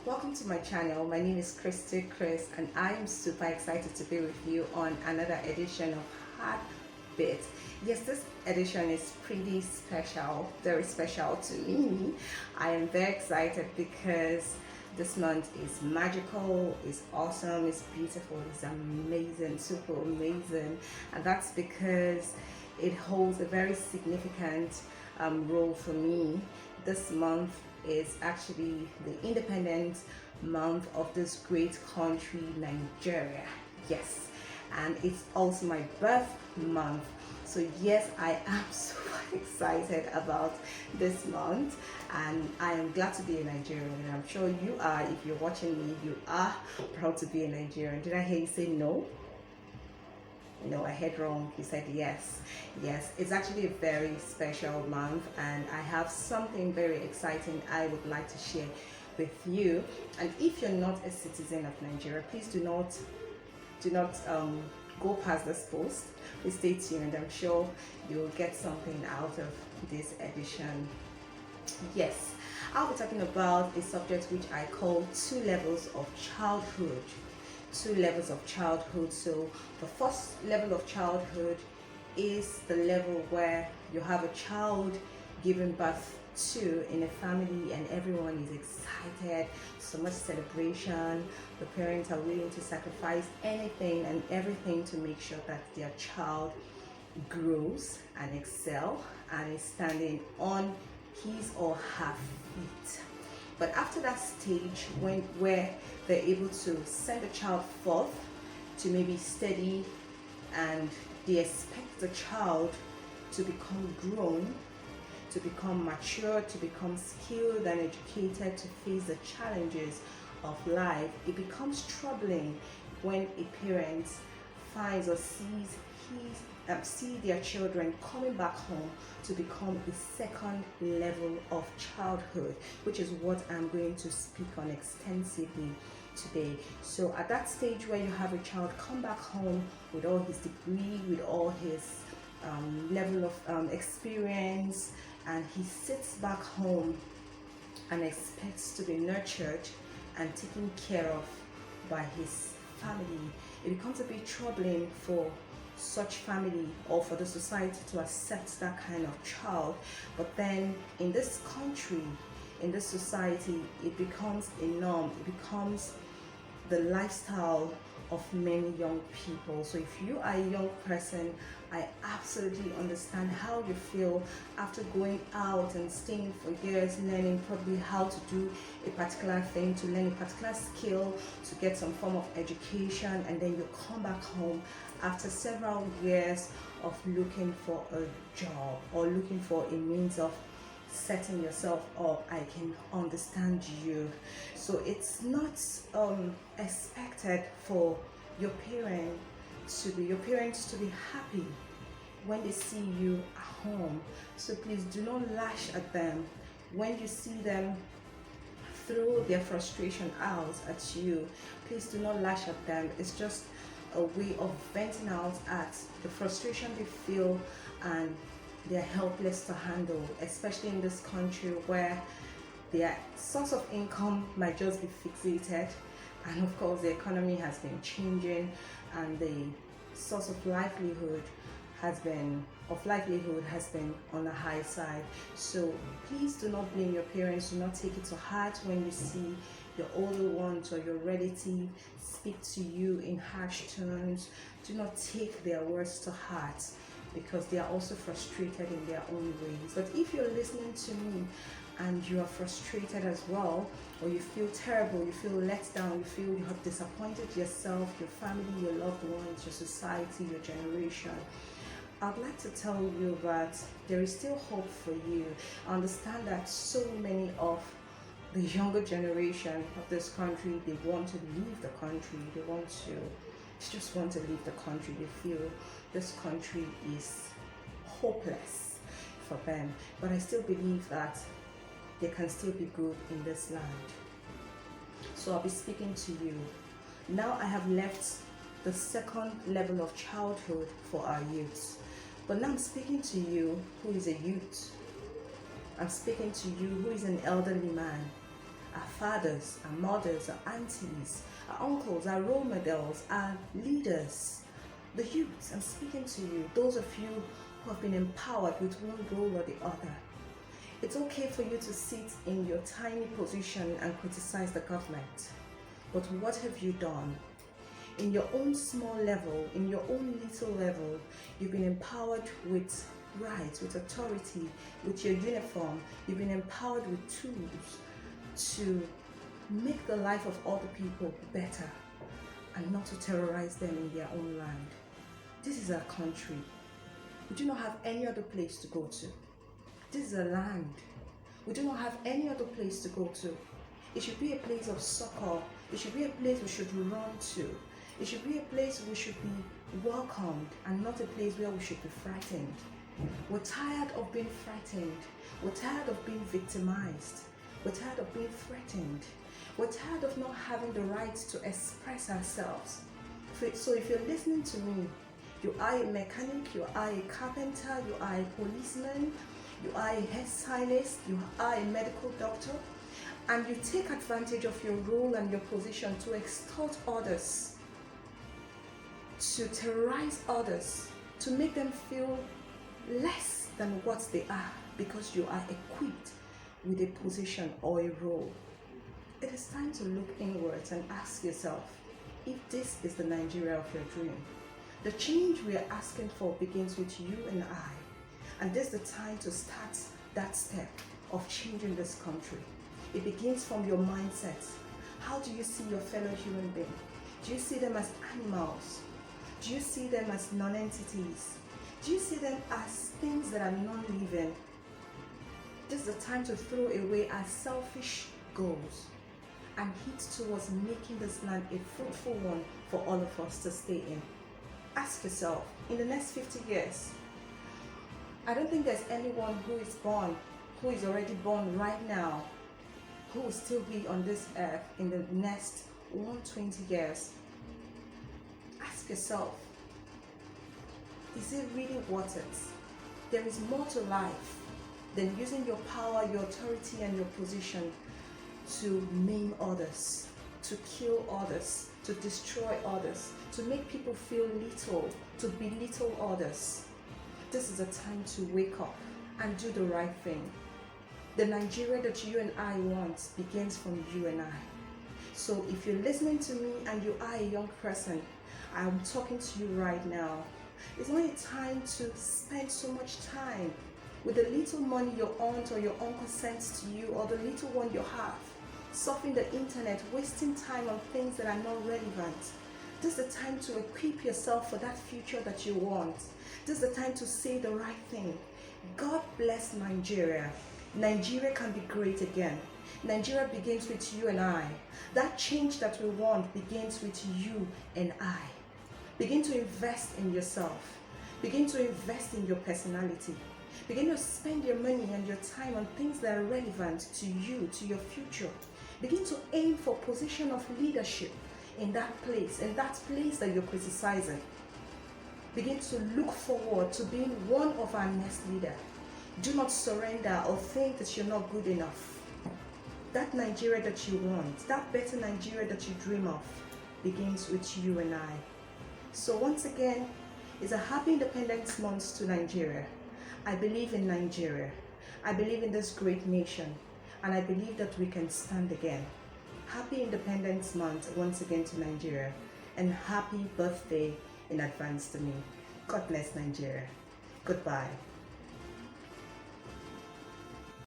welcome to my channel. My name is Christy Chris and I am super excited to be with you on another edition of Heartbeat. Yes, this edition is pretty special, very special to me. I am very excited because this month is magical, it's awesome, it's beautiful, it's amazing, super amazing, and that's because it holds a very significant role for me. This month is actually the independent month of this great country, Nigeria. Yes, and it's also my birth month. So yes, I am super excited about this month, and I am glad to be a Nigerian, and I'm sure you are. If you're watching me, you are proud to be a Nigerian. Did I hear you say no? No, I heard wrong. You said yes. Yes, it's actually a very special month, and I have something very exciting I would like to share with you. And if you're not a citizen of Nigeria, please do not go past this post. Please stay tuned. I'm sure you'll get something out of this edition. Yes, I'll be talking about a subject which I call 2 levels of childhood. 2 levels of childhood. So the first level of childhood is the level where you have a child given birth to in a family and everyone is excited, so much celebration. The parents are willing to sacrifice anything and everything to make sure that their child grows and excel and is standing on his or her feet. But after that stage, where they're able to send the child forth to maybe study, and they expect the child to become grown, to become mature, to become skilled and educated to face the challenges of life, it becomes troubling when a parent finds or see their children coming back home to become a second level of childhood, which is what I'm going to speak on extensively today. So at that stage where you have a child come back home with all his degree, with all his level of experience, and he sits back home and expects to be nurtured and taken care of by his family, it becomes a bit troubling for such family or for the society to accept that kind of child. But then in this country, in this society, it becomes a norm, it becomes the lifestyle of many young people. So if you are a young person, I absolutely understand how you feel after going out and staying for years, learning probably how to do a particular thing, to learn a particular skill, to get some form of education, and then you come back home after several years of looking for a job or looking for a means of setting yourself up. I can understand you. So it's not expected for your parents to be happy when they see you at home. So please do not lash at them when you see them throw their frustration out at you. Please do not lash at them. It's just a way of venting out at the frustration they feel and they're helpless to handle, especially in this country where their source of income might just be fixated, and of course the economy has been changing and the source of livelihood has been on the high side. So please do not blame your parents, do not take it to heart when you see your older ones or your relative speak to you in harsh terms. Do not take their words to heart, because they are also frustrated in their own ways. But if you're listening to me and you are frustrated as well, or you feel terrible, you feel let down, you feel you have disappointed yourself, your family, your loved ones, your society, your generation, I'd like to tell you that there is still hope for you. I understand that so many of the younger generation of this country, they want to leave the country, they just want to leave the country. They feel this country is hopeless for them. But I still believe that there can still be good in this land. So I'll be speaking to you. Now I have left the second level of childhood for our youths. But now I'm speaking to you who is a youth. I'm speaking to you who is an elderly man. our fathers, our mothers, our aunties, our uncles, our role models, our leaders, the youth. I'm speaking to you, those of you who have been empowered with one role or the other. It's okay for you to sit in your tiny position and criticize the government, but what have you done? In your own small level, in your own little level, you've been empowered with rights, with authority, with your uniform. You've been empowered with tools to make the life of other people better and not to terrorize them in their own land. This is our country. We do not have any other place to go to. This is a land. We do not have any other place to go to. It should be a place of succor. It should be a place we should run to. It should be a place we should be welcomed and not a place where we should be frightened. We're tired of being frightened. We're tired of being victimized. We're tired of being threatened. We're tired of not having the right to express ourselves. So if you're listening to me, you are a mechanic, you are a carpenter, you are a policeman, you are a hairstylist, you are a medical doctor, and you take advantage of your role and your position to extort others, to terrorize others, to make them feel less than what they are because you are equipped with a position or a role. It is time to look inwards and ask yourself if this is the Nigeria of your dream. The change we are asking for begins with you and I, and this is the time to start that step of changing this country. It begins from your mindset. How do you see your fellow human being? Do you see them as animals? Do you see them as non-entities? Do you see them as things that are non-living? This is the time to throw away our selfish goals and hit towards making this land a fruitful one for all of us to stay in. Ask yourself, in the next 50 years, I don't think there's anyone who is already born right now, who will still be on this earth in the next 120 years. Ask yourself, is it really worth it? There is more to life than using your power, your authority, and your position to maim others, to kill others, to destroy others, to make people feel little, to belittle others. This is a time to wake up and do the right thing. The Nigeria that you and I want begins from you and I. So if you're listening to me and you are a young person, I'm talking to you right now. It's not a time to spend so much time with the little money your aunt or your uncle sends to you, or the little one you have, surfing the internet, wasting time on things that are not relevant. This is the time to equip yourself for that future that you want. This is the time to say the right thing. God bless Nigeria. Nigeria can be great again. Nigeria begins with you and I. That change that we want begins with you and I. Begin to invest in yourself. Begin to invest in your personality. Begin to spend your money and your time on things that are relevant to you, to your future. Begin to aim for position of leadership in that place that you're criticizing. Begin to look forward to being one of our next leaders. Do not surrender or think that you're not good enough. That Nigeria that you want, that better Nigeria that you dream of, begins with you and I. So once again, it's a happy Independence Month to Nigeria. I believe in Nigeria. I believe in this great nation. And I believe that we can stand again. Happy Independence Month once again to Nigeria. And happy birthday in advance to me. God bless Nigeria. Goodbye.